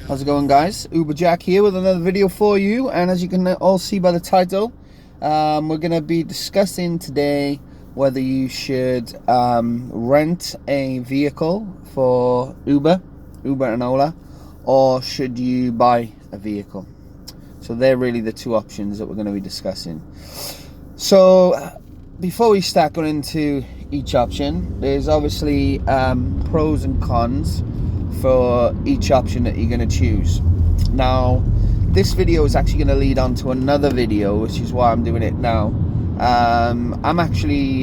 How's it going, guys? Uber Jack here with another video for you, and as you can all see by the title, we're going to be discussing today whether you should rent a vehicle for Uber and Ola, or should you buy a vehicle. So they're really the two options that we're going to be discussing. So before we start going into each option, there's obviously pros and cons for each option that you're going to choose. Now, this video is actually going to lead on to another video, which is why I'm doing it now. I'm actually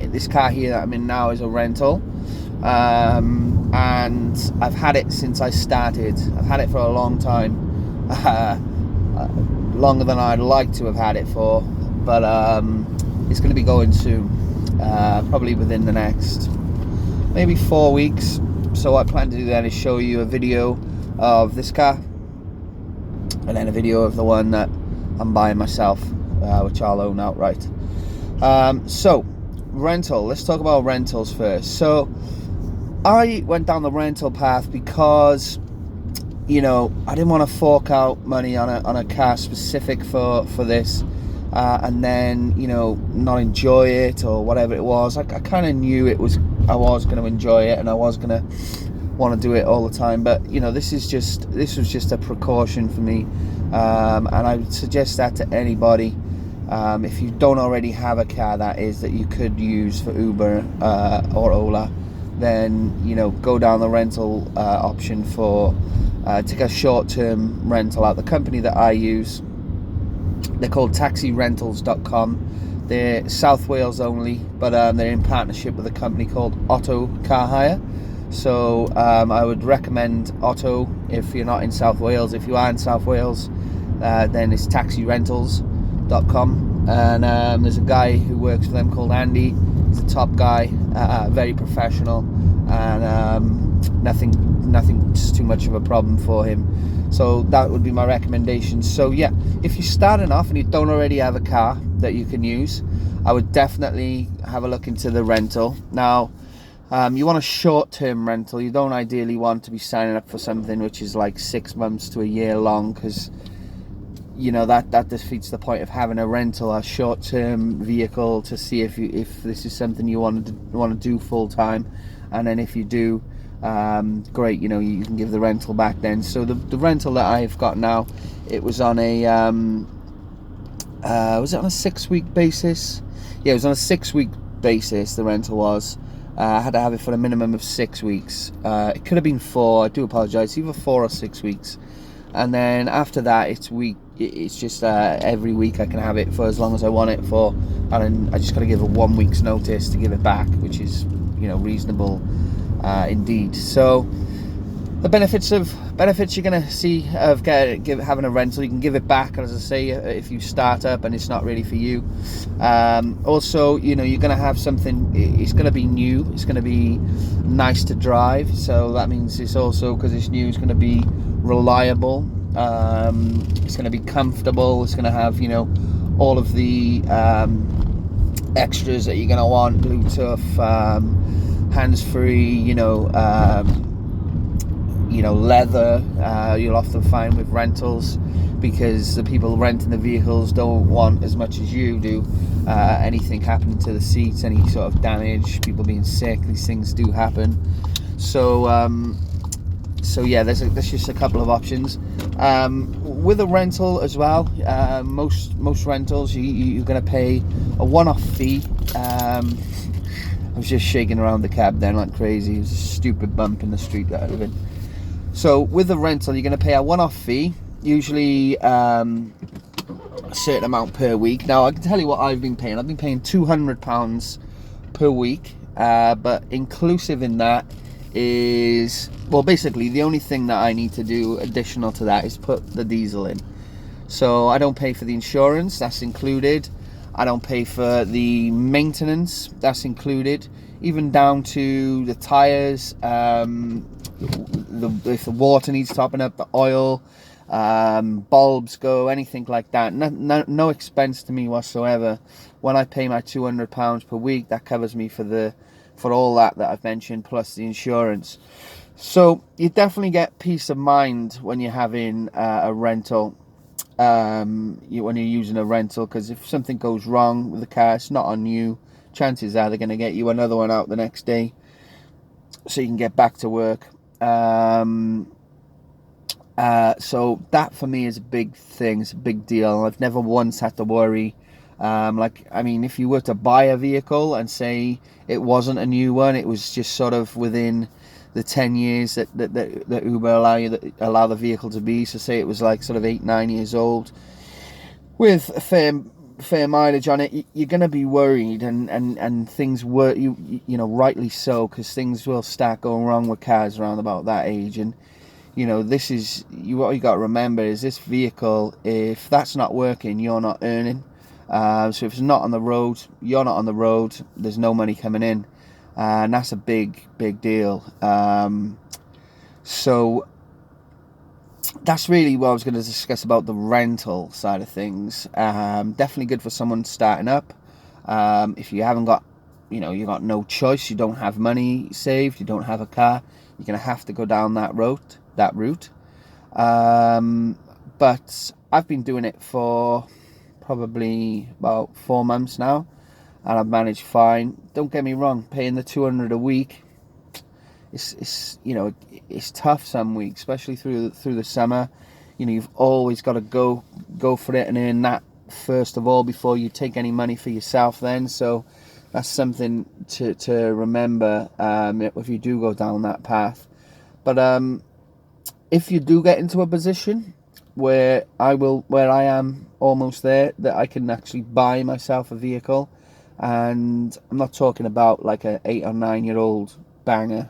this car here that I'm in now is a rental, and I've had it since I started. I've had it for a long time, longer than I'd like to have had it for, but it's going to be going soon, probably within the next maybe 4 weeks. So what I plan to do then is show you a video of this car and then a video of the one that I'm buying myself, which I'll own outright. So rental, let's talk about rentals first. So I went down the rental path because, you know, I didn't want to fork out money on a car specific for this, and then, you know, not enjoy it or whatever it was. I kind of knew I was going to enjoy it and I was going to want to do it all the time, but you know, this was just a precaution for me, and I would suggest that to anybody. If you don't already have a car that you could use for Uber or Ola, then, you know, go down the rental option for take a short-term rental out. The company that I use, they're called taxirentals.com. They're South Wales only, but they're in partnership with a company called Otto Car Hire. So I would recommend Otto if you're not in South Wales. If you are in South Wales, then it's taxirentals.com. And there's a guy who works for them called Andy. He's a top guy, very professional, and nothing too much of a problem for him. So that would be my recommendation. So yeah, if you're starting off and you don't already have a car that you can use, I would definitely have a look into the rental. Now, you want a short-term rental. You don't ideally want to be signing up for something which is like 6 months to a year long, because, you know, that defeats the point of having a rental, a short-term vehicle, to see if this is something you want to do full time, and then if you do, great, you know, you can give the rental back then. So the rental that I've got now, it was on a was it on a 6-week basis? Yeah, it was on a 6-week basis. The rental was. I had to have it for a minimum of 6 weeks. It could have been 4. I do apologise. Either 4 or 6 weeks. And then after that, it's just every week I can have it for as long as I want it for, and then I just got to give a 1 week's notice to give it back, which is, you know, reasonable indeed. So the benefits you're going to see of having a rental: you can give it back, as I say, if you start up and it's not really for you. Also, you know, you're going to have something. It's going to be new. It's going to be nice to drive. So that means it's also, because it's new, it's going to be reliable. It's going to be comfortable. It's going to have, you know, all of the extras that you're going to want: Bluetooth, hands-free, you know, leather. You'll often find with rentals, because the people renting the vehicles don't want, as much as you do, anything happening to the seats, any sort of damage, people being sick. These things do happen. So yeah, there's just a couple of options with a rental as well. Most rentals, you're going to pay a one-off fee. I was just shaking around the cab then like crazy. It was a stupid bump in the street that I live in. So with the rental, you're going to pay a one-off fee, usually a certain amount per week. Now, I can tell you what I've been paying. I've been paying £200 per week, but inclusive in that is, well, basically the only thing that I need to do additional to that is put the diesel in. So I don't pay for the insurance, that's included. I don't pay for the maintenance, that's included, even down to the tires, if the water needs topping up, the oil, bulbs go, anything like that. No expense to me whatsoever. When I pay my £200 per week, that covers me for all that I've mentioned, plus the insurance. So you definitely get peace of mind when you're having a rental, when you're using a rental, because if something goes wrong with the car, it's not on you. Chances are they're going to get you another one out the next day, so you can get back to work. So that for me is a big thing. It's a big deal. I've never once had to worry. I mean, if you were to buy a vehicle and say it wasn't a new one, it was just sort of within the 10 years that Uber allow the vehicle to be. So say it was like sort of 8-9 years old with a fair mileage on it, you're going to be worried, and things were you know, rightly so, because things will start going wrong with cars around about that age. And you know, this is what you got to remember is this vehicle, if that's not working, you're not earning. So if it's not on the road, you're not on the road, there's no money coming in, and that's a big deal. So that's really what I was going to discuss about the rental side of things. Definitely good for someone starting up. If you haven't got, you know, you got no choice, you don't have money saved, you don't have a car, you're going to have to go down that route. But I've been doing it for probably about 4 months now, and I've managed fine. Don't get me wrong, paying the 200 a week, it's you know, it's tough some weeks, especially through the summer. You know, you've always got to go for it and earn that first of all before you take any money for yourself then. So that's something to remember if you do go down that path. But if you do get into a position where I am almost there, that I can actually buy myself a vehicle, and I'm not talking about like a 8 or 9 year old banger.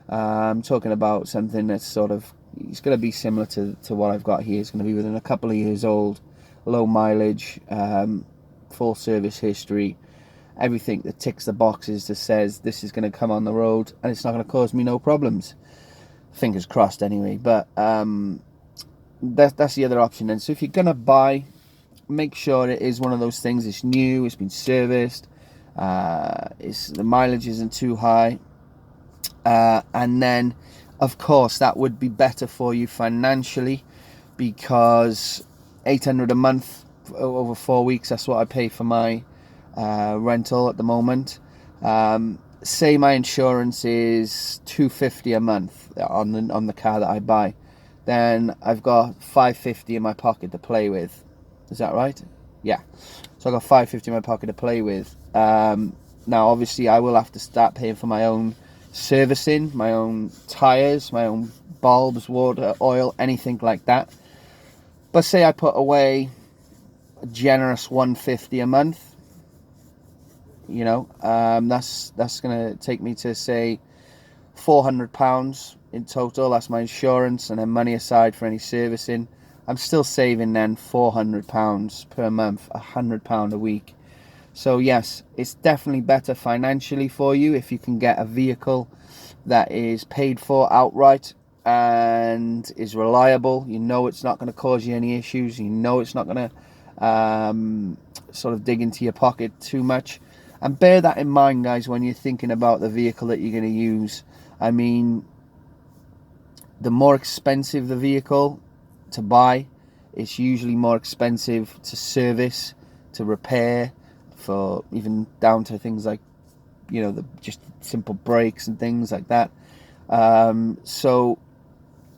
I'm talking about something that's sort of, it's going to be similar to what I've got here. It's going to be within a couple of years old, low mileage, full service history, everything that ticks the boxes that says this is going to come on the road and it's not going to cause me no problems. Fingers crossed anyway. But that's the other option then. So if you're going to buy, make sure it is one of those things, it's new, it's been serviced, the mileage isn't too high. And then, of course, that would be better for you financially, because $800 a month over 4 weeks, that's what I pay for my rental at the moment. Say my insurance is $250 a month on the car that I buy, then I've got $550 in my pocket to play with. Is that right? Yeah. So I got $550 in my pocket to play with. Now, obviously, I will have to start paying for my own servicing, my own tires, my own bulbs, water, oil, anything like that. But say I put away a generous $150 a month, you know, that's gonna take me to say £400 in total. That's my insurance, and then money aside for any servicing. I'm still saving then £400 per month, £100 a week. So yes, it's definitely better financially for you if you can get a vehicle that is paid for outright and is reliable. You know it's not going to cause you any issues. You know it's not going to sort of dig into your pocket too much. And bear that in mind, guys, when you're thinking about the vehicle that you're going to use. I mean, the more expensive the vehicle to buy, it's usually more expensive to service, to repair, for even down to things like, you know, just simple brakes and things like that. So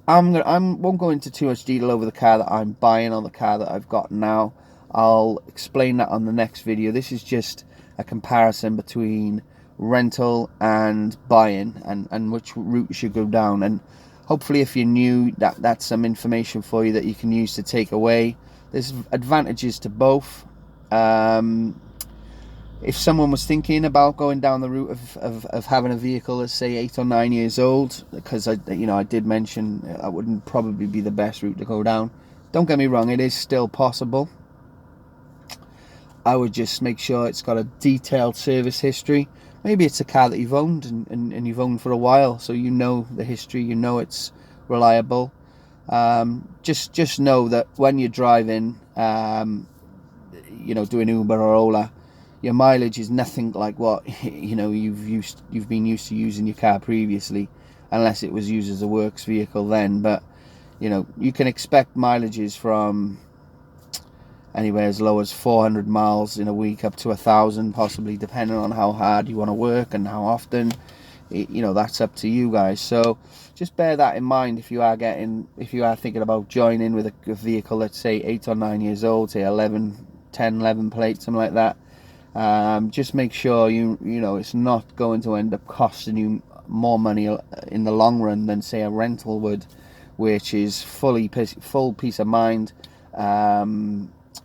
I won't go into too much detail over the car that I'm buying or the car that I've got now. I'll explain that on the next video. This is just a comparison between rental and buying, and which route you should go down. And hopefully, if you're new, that's some information for you that you can use to take away. There's advantages to both. If someone was thinking about going down the route of having a vehicle that's say 8 or 9 years old, because I did mention that wouldn't probably be the best route to go down. Don't get me wrong, it is still possible. I would just make sure it's got a detailed service history. Maybe it's a car that you've owned and you've owned for a while, so you know the history, you know it's reliable. Just know that when you're driving, doing Uber or Ola, your mileage is nothing like what you've been used to using your car previously. unless it was used as a works vehicle then. But you know, you can expect mileages from anywhere as low as 400 miles in a week up to 1,000 possibly, depending on how hard you want to work and how often. You know, that's up to you guys. So just bear that in mind if you are thinking about joining with a vehicle that's say 8 or 9 years old, say 10 11 plates, something like that. Just make sure you know it's not going to end up costing you more money in the long run than say a rental would, which is full peace of mind,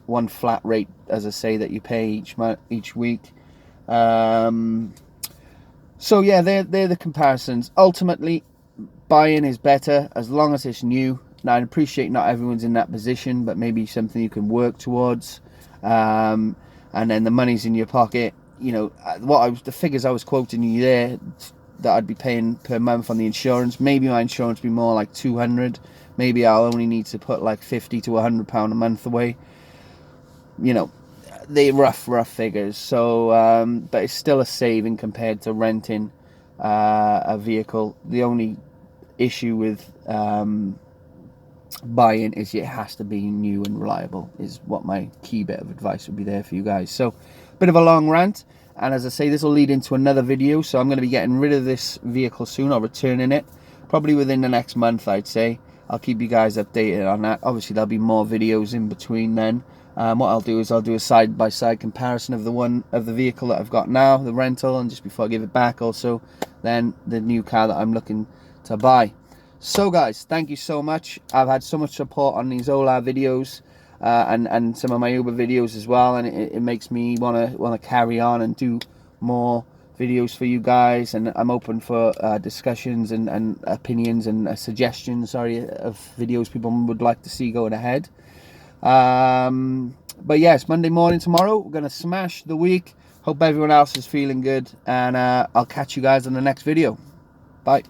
one flat rate, as I say, that you pay each week. So yeah, they're the comparisons. Ultimately, buying is better as long as it's new. Now, I appreciate not everyone's in that position, but maybe something you can work towards. And then the money's in your pocket. You know, the figures I was quoting you there, that I'd be paying per month on the insurance. Maybe my insurance would be more like 200. Maybe I'll only need to put like 50 to 100 pound a month away. You know, they rough figures. So but it's still a saving compared to renting a vehicle. The only issue with buying is it has to be new and reliable, is what my key bit of advice would be there for you guys. So bit of a long rant, and as I say, this will lead into another video. So I'm going to be getting rid of this vehicle soon, or returning it probably within the next month, I'd say. I'll keep you guys updated on that. Obviously there'll be more videos in between then. What I'll do is I'll do a side-by-side comparison of the vehicle that I've got now, the rental, and just before I give it back, also then the new car that I'm looking to buy. So guys, thank you so much. I've had so much support on these Ola videos and some of my Uber videos as well, and it makes me want to carry on and do more videos for you guys. And I'm open for discussions and opinions and suggestions, of videos people would like to see going ahead. But yes, Monday morning tomorrow, we're going to smash the week. Hope everyone else is feeling good, and I'll catch you guys in the next video. Bye.